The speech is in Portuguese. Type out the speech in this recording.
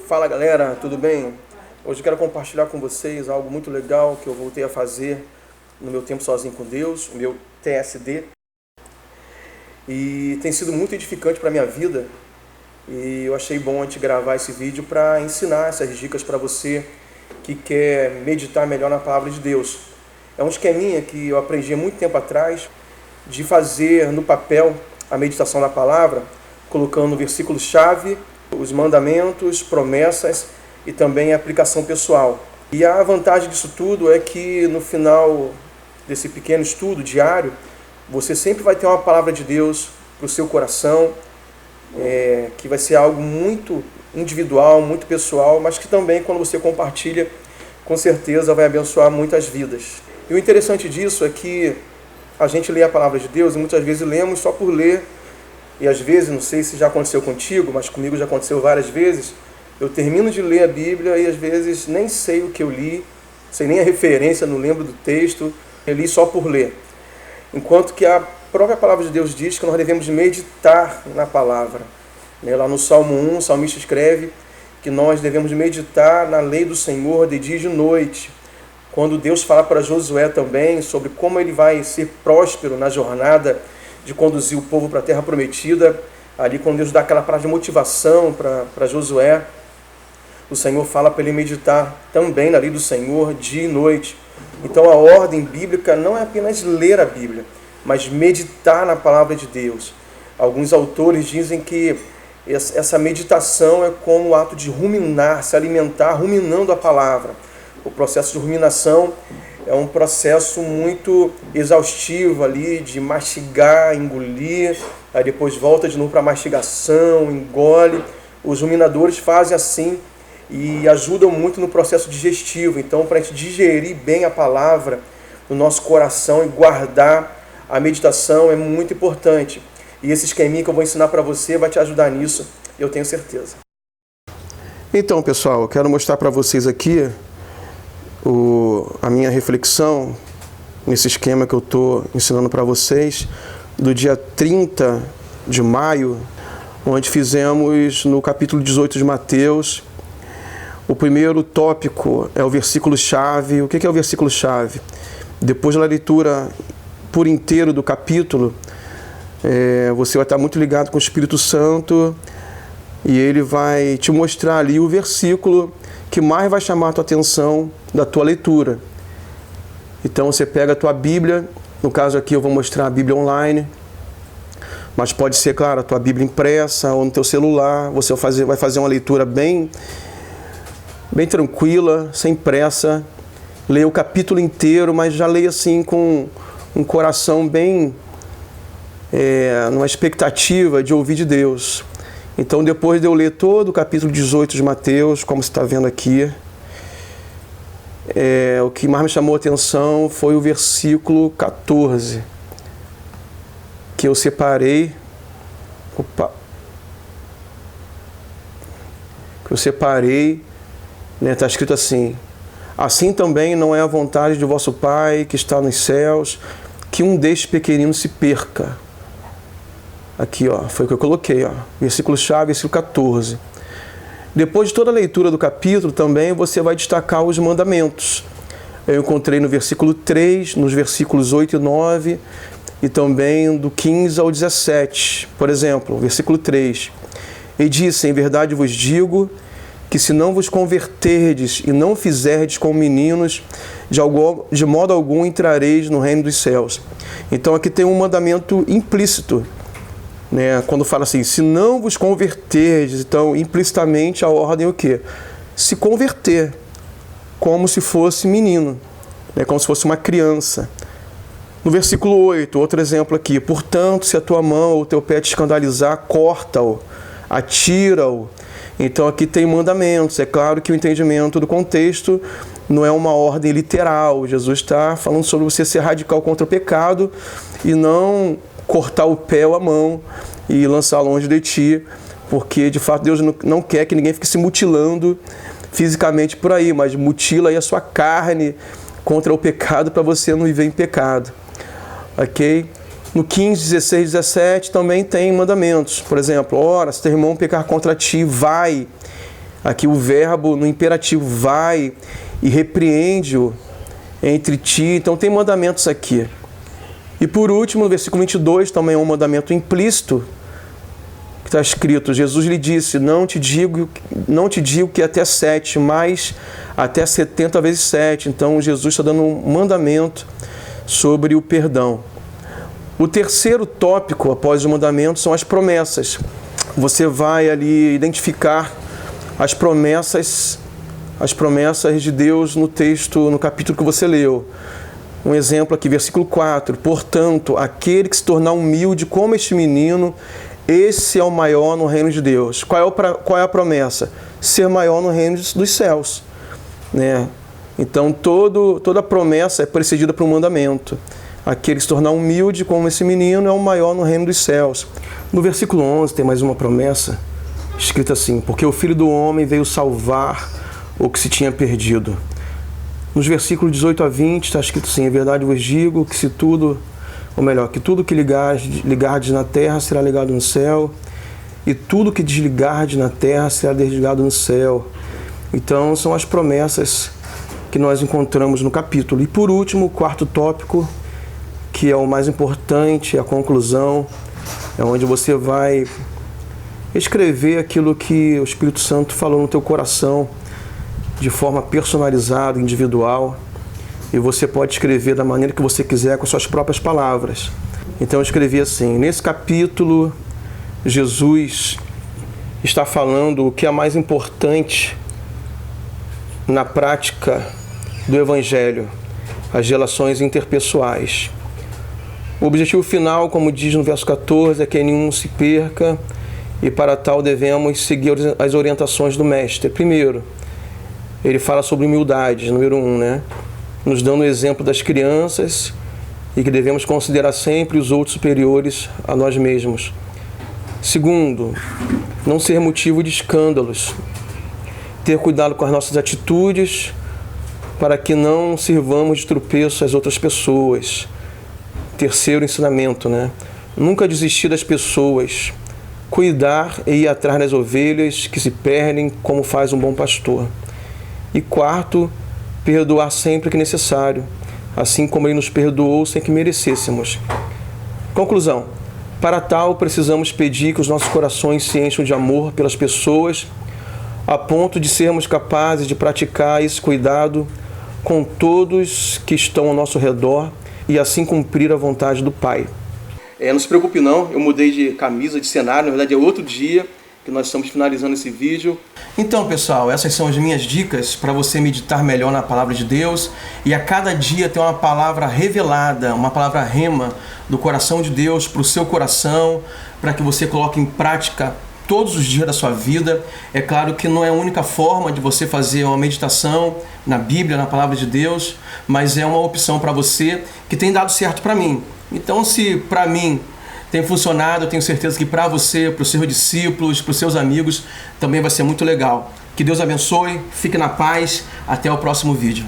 Fala galera, tudo bem? Hoje eu quero compartilhar com vocês algo muito legal que eu voltei a fazer no meu tempo sozinho com Deus, o meu TSD. E tem sido muito edificante para a minha vida. E eu achei bom a gente gravar esse vídeo para ensinar essas dicas para você que quer meditar melhor na palavra de Deus. É um esqueminha que eu aprendi há muito tempo atrás de fazer no papel a meditação da palavra, colocando versículos-chave, os mandamentos, promessas e também a aplicação pessoal. E a vantagem disso tudo é que no final desse pequeno estudo diário, você sempre vai ter uma palavra de Deus para o seu coração, que vai ser algo muito individual, muito pessoal, mas que também quando você compartilha, com certeza vai abençoar muitas vidas. E o interessante disso é que a gente lê a palavra de Deus e muitas vezes lemos só por ler. E às vezes, não sei se já aconteceu contigo, mas comigo já aconteceu várias vezes, eu termino de ler a Bíblia e às vezes nem sei o que eu li, sei nem a referência, não lembro do texto, eu li só por ler. Enquanto que a própria palavra de Deus diz que nós devemos meditar na palavra. Lá no Salmo 1, o salmista escreve que nós devemos meditar na lei do Senhor de dia e de noite. Quando Deus fala para Josué também sobre como ele vai ser próspero na jornada de conduzir o povo para a terra prometida, ali quando Deus dá aquela palavra de motivação para Josué, o Senhor fala para ele meditar também na lei do Senhor dia e noite. Então a ordem bíblica não é apenas ler a Bíblia, mas meditar na palavra de Deus. Alguns autores dizem que essa meditação é como o ato de ruminar, se alimentar, ruminando a palavra. O processo de ruminação é um processo muito exaustivo ali, de mastigar, engolir, aí depois volta de novo para a mastigação, engole. Os ruminadores fazem assim e ajudam muito no processo digestivo. Então, para a gente digerir bem a palavra no nosso coração e guardar a meditação é muito importante. E esse esqueminha que eu vou ensinar para você vai te ajudar nisso, eu tenho certeza. Então, pessoal, eu quero mostrar para vocês aqui a minha reflexão nesse esquema que eu estou ensinando para vocês do dia 30 de maio, onde fizemos no capítulo 18 de Mateus. O primeiro tópico é o versículo-chave. O que é o versículo-chave? Depois da leitura por inteiro do capítulo, você vai estar muito ligado com o Espírito Santo e ele vai te mostrar ali o versículo que mais vai chamar a tua atenção da tua leitura. Então você pega a tua Bíblia, no caso aqui eu vou mostrar a Bíblia online, mas pode ser, claro, a tua Bíblia impressa ou no teu celular. Você vai fazer uma leitura bem tranquila, sem pressa, leia o capítulo inteiro, mas já leia assim com um coração bem numa expectativa de ouvir de Deus. Então, depois de eu ler todo o capítulo 18 de Mateus, como você está vendo aqui, o que mais me chamou a atenção foi o versículo 14, que eu separei. Está escrito assim: assim também não é a vontade de vosso Pai que está nos céus, que um destes pequeninos se perca. Aqui, foi o que eu coloquei, versículo-chave, versículo 14. Depois de toda a leitura do capítulo, também você vai destacar os mandamentos. Eu encontrei no versículo 3, nos versículos 8 e 9, e também do 15 ao 17. Por exemplo, versículo 3. E disse: em verdade vos digo, que se não vos converterdes e não fizerdes como meninos, de modo algum entrareis no reino dos céus. Então aqui tem um mandamento implícito. Quando fala assim, se não vos converterdes, então implicitamente a ordem é o quê? Se converter, como se fosse menino, como se fosse uma criança. No versículo 8, outro exemplo aqui: portanto, se a tua mão ou o teu pé te escandalizar, corta-o, atira-o. Então aqui tem mandamentos. É claro que o entendimento do contexto não é uma ordem literal. Jesus está falando sobre você ser radical contra o pecado e não cortar o pé ou a mão e lançar longe de ti, porque de fato Deus não quer que ninguém fique se mutilando fisicamente por aí, mas mutila aí a sua carne contra o pecado para você não viver em pecado. Ok? No 15, 16, 17 também tem mandamentos. Por exemplo, ora, se teu irmão pecar contra ti, vai Aqui o verbo no imperativo, vai e repreende-o entre ti. Então tem mandamentos aqui. E por último, no versículo 22, também é um mandamento implícito, que está escrito, Jesus lhe disse, não te digo que até 7, mas até 70 vezes 7. Então Jesus está dando um mandamento sobre o perdão. O terceiro tópico, após o mandamento, são as promessas. Você vai ali identificar as promessas de Deus no texto, no capítulo que você leu. Um exemplo aqui, versículo 4. Portanto, aquele que se tornar humilde como este menino, esse é o maior no reino de Deus. Qual é a promessa? Ser maior no reino dos céus, né? Então, toda promessa é precedida por um mandamento. Aquele que se tornar humilde como esse menino é o maior no reino dos céus. No versículo 11 tem mais uma promessa, escrita assim, porque o Filho do Homem veio salvar o que se tinha perdido. Nos versículos 18 a 20 está escrito assim, em verdade vos digo que que tudo que ligardes na terra será ligado no céu, e tudo que desligardes na terra será desligado no céu. Então são as promessas que nós encontramos no capítulo. E por último, o quarto tópico, que é o mais importante, a conclusão, é onde você vai escrever aquilo que o Espírito Santo falou no teu coração, de forma personalizada, individual, e você pode escrever da maneira que você quiser, com suas próprias palavras. Então eu escrevi assim, nesse capítulo, Jesus está falando o que é mais importante na prática do Evangelho, as relações interpessoais. O objetivo final, como diz no verso 14, é que nenhum se perca, e para tal devemos seguir as orientações do Mestre. Primeiro, ele fala sobre humildade, número 1, né? Nos dando o exemplo das crianças e que devemos considerar sempre os outros superiores a nós mesmos. Segundo, não ser motivo de escândalos. Ter cuidado com as nossas atitudes para que não sirvamos de tropeço às outras pessoas. Terceiro ensinamento, né? Nunca desistir das pessoas. Cuidar e ir atrás das ovelhas que se perdem, como faz um bom pastor. E quarto, perdoar sempre que necessário, assim como Ele nos perdoou sem que merecêssemos. Conclusão. Para tal, precisamos pedir que os nossos corações se encham de amor pelas pessoas, a ponto de sermos capazes de praticar esse cuidado com todos que estão ao nosso redor e assim cumprir a vontade do Pai. Não se preocupe não, eu mudei de camisa, de cenário, na verdade é outro dia que nós estamos finalizando esse vídeo. Então, pessoal, essas são as minhas dicas para você meditar melhor na Palavra de Deus e a cada dia ter uma palavra revelada, uma palavra rema do coração de Deus para o seu coração, para que você coloque em prática todos os dias da sua vida. É claro que não é a única forma de você fazer uma meditação na Bíblia, na Palavra de Deus, mas é uma opção para você que tem dado certo para mim. Então, se para mim tem funcionado, eu tenho certeza que para você, para os seus discípulos, para os seus amigos, também vai ser muito legal. Que Deus abençoe, fique na paz, até o próximo vídeo.